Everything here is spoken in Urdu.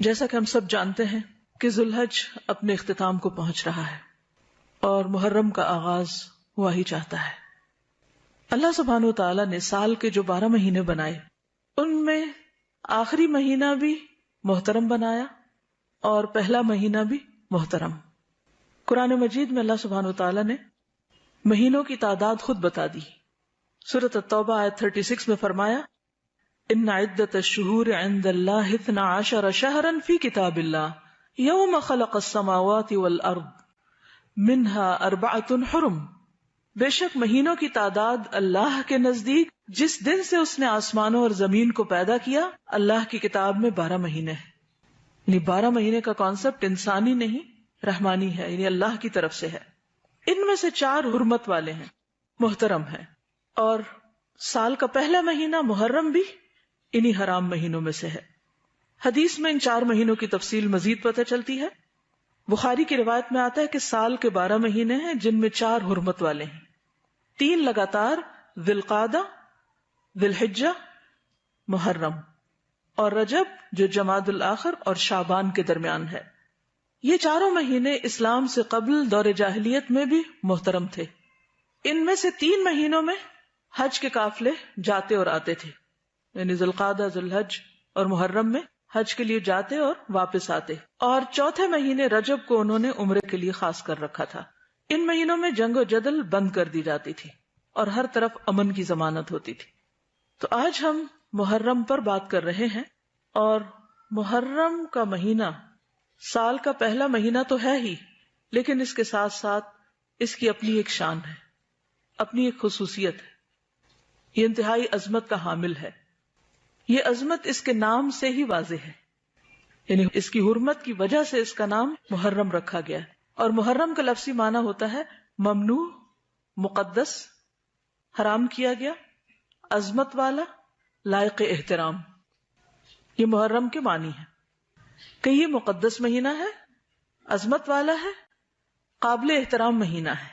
جیسا کہ ہم سب جانتے ہیں کہ ذوالحج اپنے اختتام کو پہنچ رہا ہے اور محرم کا آغاز ہوا ہی چاہتا ہے۔ اللہ سبحانہ وتعالی نے سال کے جو 12 مہینے بنائے ان میں آخری مہینہ بھی محترم بنایا اور پہلا مہینہ بھی محترم۔ قرآن مجید میں اللہ سبحانہ وتعالی نے مہینوں کی تعداد خود بتا دی۔ سورۃ التوبہ آیت 36 میں فرمایا ان عدۃ الشہور عند اللہ 12 شہرا فی کتاب اللہ یوم خلق السماوات والارض منها 4 حرم، بے شک مہینوں کی تعداد اللہ کے نزدیک جس دن سے اس نے آسمانوں اور زمین کو پیدا کیا اللہ کی کتاب میں 12 مہینے ہیں۔ یعنی 12 مہینے کا کانسیپٹ انسانی نہیں رحمانی ہے، یعنی اللہ کی طرف سے ہے۔ ان میں سے 4 حرمت والے ہیں، محترم ہیں، اور سال کا پہلا مہینہ محرم بھی انہی حرام مہینوں میں سے ہے۔ حدیث میں ان 4 مہینوں کی تفصیل مزید پتہ چلتی ہے۔ بخاری کی روایت میں آتا ہے کہ سال کے 12 مہینے ہیں جن میں 4 حرمت والے ہیں، 3 لگاتار ذی القعدہ، ذی الحجہ، محرم، اور رجب جو جمادی الاخر اور شعبان کے درمیان ہے۔ یہ 4 مہینے اسلام سے قبل دور جاہلیت میں بھی محترم تھے۔ ان میں سے 3 مہینوں میں حج کے قافلے جاتے اور آتے تھے، یعنی ذی القعدہ، ذی الحج اور محرم میں حج کے لیے جاتے اور واپس آتے، اور چوتھے مہینے رجب کو انہوں نے عمرے کے لیے خاص کر رکھا تھا۔ ان مہینوں میں جنگ و جدل بند کر دی جاتی تھی اور ہر طرف امن کی ضمانت ہوتی تھی۔ تو آج ہم محرم پر بات کر رہے ہیں، اور محرم کا مہینہ سال کا پہلا مہینہ تو ہے ہی، لیکن اس کے ساتھ ساتھ اس کی اپنی ایک شان ہے، اپنی ایک خصوصیت ہے۔ یہ انتہائی عظمت کا حامل ہے۔ یہ عظمت اس کے نام سے ہی واضح ہے، یعنی اس کی حرمت کی وجہ سے اس کا نام محرم رکھا گیا ہے۔ اور محرم کا لفظی معنی ہوتا ہے ممنوع، مقدس، حرام کیا گیا، عظمت والا، لائق احترام۔ یہ محرم کے معنی ہے کہ یہ مقدس مہینہ ہے، عظمت والا ہے، قابل احترام مہینہ ہے۔